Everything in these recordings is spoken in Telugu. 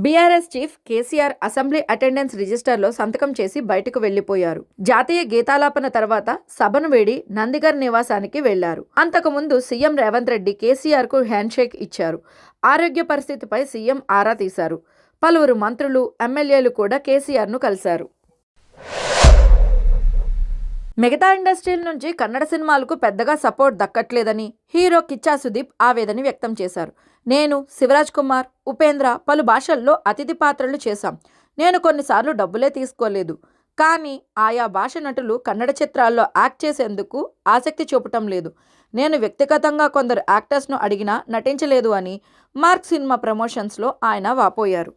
BRS chief KCR assembly attendance రిజిస్టర్లో సంతకం చేసి బయటకు వెళ్లిపోయారు. జాతీయ గీతాలాపన తర్వాత సభను వేడి నందిగర్ నివాసానికి వెళ్లారు. అంతకుముందు సీఎం రేవంత్ రెడ్డి కేసీఆర్ కు హ్యాండ్షేక్ ఇచ్చారు. ఆరోగ్య పరిస్థితిపై సీఎం ఆరా తీశారు. పలువురు మంత్రులు, ఎమ్మెల్యేలు కూడా కేసీఆర్ ను కలిశారు. మిగతా ఇండస్ట్రీల నుంచి కన్నడ సినిమాలకు పెద్దగా సపోర్ట్ దక్కట్లేదని హీరో కిచ్చా సుదీప్ ఆవేదన వ్యక్తం చేశారు. నేను, శివరాజ్ కుమార్, ఉపేంద్ర పలు భాషల్లో అతిథి పాత్రలు చేశాం. నేను కొన్నిసార్లు డబ్బులే తీసుకోలేదు. కానీ ఆయా భాష నటులు కన్నడ చిత్రాల్లో యాక్ట్ చేసేందుకు ఆసక్తి చూపటం లేదు. నేను వ్యక్తిగతంగా కొందరు యాక్టర్స్ను అడిగినా నటించలేదు అని మార్క్ సినిమా ప్రమోషన్స్లో ఆయన వాపోయారు.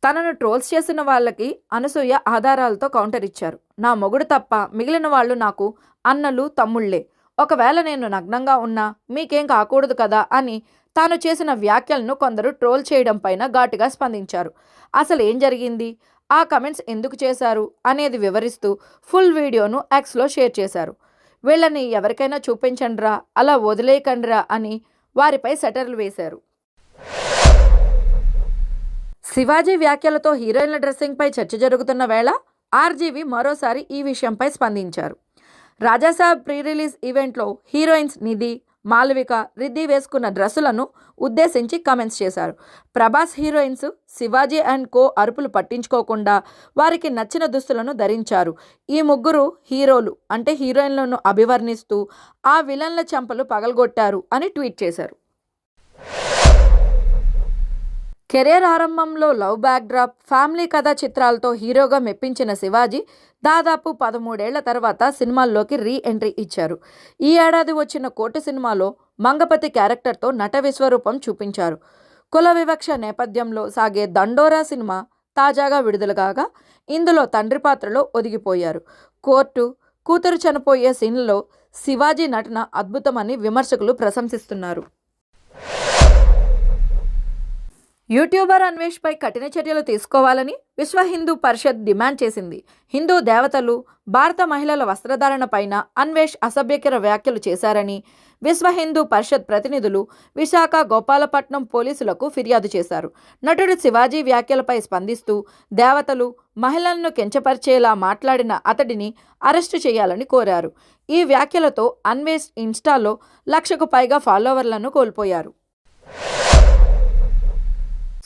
తనను ట్రోల్స్ చేసిన వాళ్ళకి అనసూయ ఆధారాలతో కౌంటర్ ఇచ్చారు. నా మొగుడు తప్ప మిగిలిన వాళ్ళు నాకు అన్నలు, తమ్ముళ్లే. ఒకవేళ నేను నగ్నంగా ఉన్నా మీకేం కాకూడదు కదా అని తాను చేసిన వ్యాఖ్యలను కొందరు ట్రోల్ చేయడం పైన ఘాటుగా స్పందించారు. అసలు ఏం జరిగింది, ఆ కమెంట్స్ ఎందుకు చేశారు అనేది వివరిస్తూ ఫుల్ వీడియోను ఎక్స్లో షేర్ చేశారు. వీళ్ళని ఎవరికైనా చూపించండిరా, అలా వదిలేయకండిరా అని వారిపై సెటర్లు వేశారు. శివాజీ వ్యాఖ్యలతో హీరోయిన్ల డ్రెస్సింగ్పై చర్చ జరుగుతున్న వేళ ఆర్జీవి మరోసారి ఈ విషయంపై స్పందించారు. రాజాసాబ్ ప్రీ రిలీజ్ ఈవెంట్లో హీరోయిన్స్ నిధి, మాలవిక, రిద్ధి వేసుకున్న డ్రెస్సులను ఉద్దేశించి కమెంట్స్ చేశారు. Prabhas heroines Shivaji and co అరుపులు పట్టించుకోకుండా వారికి నచ్చిన దుస్తులను ధరించారు. ఈ ముగ్గురు హీరోలు అంటే హీరోయిన్లను అభివర్ణిస్తూ ఆ విలన్ల చెంపలు పగలగొట్టారు అని ట్వీట్ చేశారు. కెరీర్ ఆరంభంలో లవ్ బ్యాక్డ్రాప్, ఫ్యామిలీ కథా చిత్రాలతో హీరోగా మెప్పించిన శివాజీ దాదాపు 13 ఏళ్ల తర్వాత సినిమాల్లోకి రీ ఎంట్రీ ఇచ్చారు. ఈ ఏడాది వచ్చిన కోటి సినిమాలో మంగపతి క్యారెక్టర్తో నట విశ్వరూపం చూపించారు. కుల వివక్ష నేపథ్యంలో సాగే దండోరా సినిమా తాజాగా విడుదల కాగా ఇందులో తండ్రి పాత్రలో ఒదిగిపోయారు. కోర్టు, కూతురు చనిపోయే సీన్లలో శివాజీ నటన అద్భుతమని విమర్శకులు ప్రశంసిస్తున్నారు. యూట్యూబర్ అన్వేష్పై కఠిన చర్యలు తీసుకోవాలని విశ్వ హిందూ పరిషత్ డిమాండ్ చేసింది. హిందూ దేవతలు, భారత మహిళల వస్త్రధారణ పైన అన్వేష్ అసభ్యకర వ్యాఖ్యలు చేశారని విశ్వ హిందూ పరిషత్ ప్రతినిధులు విశాఖ, గోపాలపట్నం పోలీసులకు ఫిర్యాదు చేశారు. నటుడు శివాజీ వ్యాఖ్యలపై స్పందిస్తూ దేవతలు, మహిళలను కించపరిచేలా మాట్లాడిన అతడిని అరెస్టు చేయాలని కోరారు. ఈ వ్యాఖ్యలతో అన్వేష్ ఇన్స్టాలో 1,00,000కు పైగా ఫాలోవర్లను కోల్పోయారు.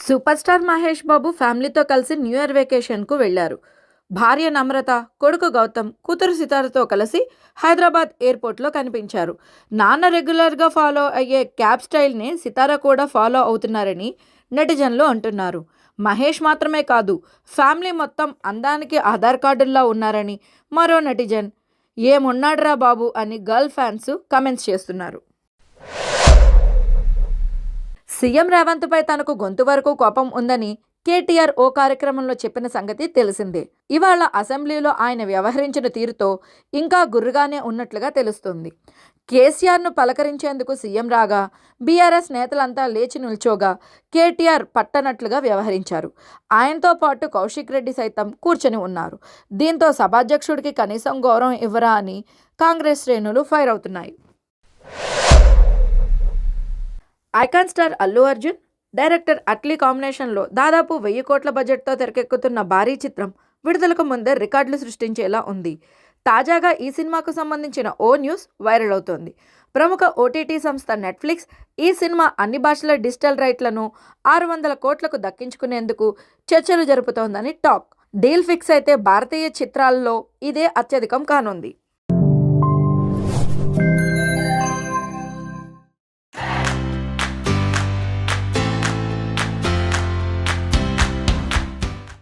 సూపర్ స్టార్ మహేష్ బాబు ఫ్యామిలీతో కలిసి న్యూ ఇయర్ వెకేషన్కు వెళ్లారు. భార్య నమ్రత, కొడుకు గౌతమ్, కూతురు సితారతో కలిసి హైదరాబాద్ ఎయిర్పోర్ట్లో కనిపించారు. నాన్న రెగ్యులర్గా ఫాలో అయ్యే క్యాబ్ స్టైల్ని సితార కూడా ఫాలో అవుతున్నారని నెటిజన్లు అంటున్నారు. మహేష్ మాత్రమే కాదు, ఫ్యామిలీ మొత్తం అందానికి ఆధార్ కార్డుల్లా ఉన్నారని మరో నెటిజన్ ఏమున్నాడ్రా బాబు అని గర్ల్ ఫ్యాన్స్ కమెంట్స్ చేస్తున్నారు. సీఎం రేవంత్పై తనకు గొంతు వరకు కోపం ఉందని కేటీఆర్ ఓ కార్యక్రమంలో చెప్పిన సంగతి తెలిసిందే. ఇవాళ అసెంబ్లీలో ఆయన వ్యవహరించిన తీరుతో ఇంకా గుర్రుగానే ఉన్నట్లుగా తెలుస్తుంది. కేసీఆర్ను పలకరించేందుకు సీఎం రాగా బీఆర్ఎస్ నేతలంతా లేచి నిల్చోగా కేటీఆర్ పట్టనట్లుగా వ్యవహరించారు. ఆయనతో పాటు కౌశిక్ రెడ్డి సైతం కూర్చొని ఉన్నారు. దీంతో సభాధ్యక్షుడికి కనీసం గౌరవం ఇవ్వరా అని కాంగ్రెస్ శ్రేణులు ఫైర్ అవుతున్నాయి. Icon star Allu Arjun, director Atlee కాంబినేషన్లో దాదాపు 1000 కోట్ల బడ్జెట్తో తెరకెక్కుతున్న భారీ చిత్రం విడుదలకు ముందే రికార్డులు సృష్టించేలా ఉంది. తాజాగా ఈ సినిమాకు సంబంధించిన ఓ న్యూస్ వైరల్ అవుతోంది. ప్రముఖ ఓటీటీ సంస్థ నెట్ఫ్లిక్స్ ఈ సినిమా అన్ని భాషల డిజిటల్ రైట్లను 600 కోట్లకు దక్కించుకునేందుకు చర్చలు జరుపుతోందని టాక్. డీల్ ఫిక్స్ అయితే భారతీయ చిత్రాల్లో ఇదే అత్యధికం కానుంది.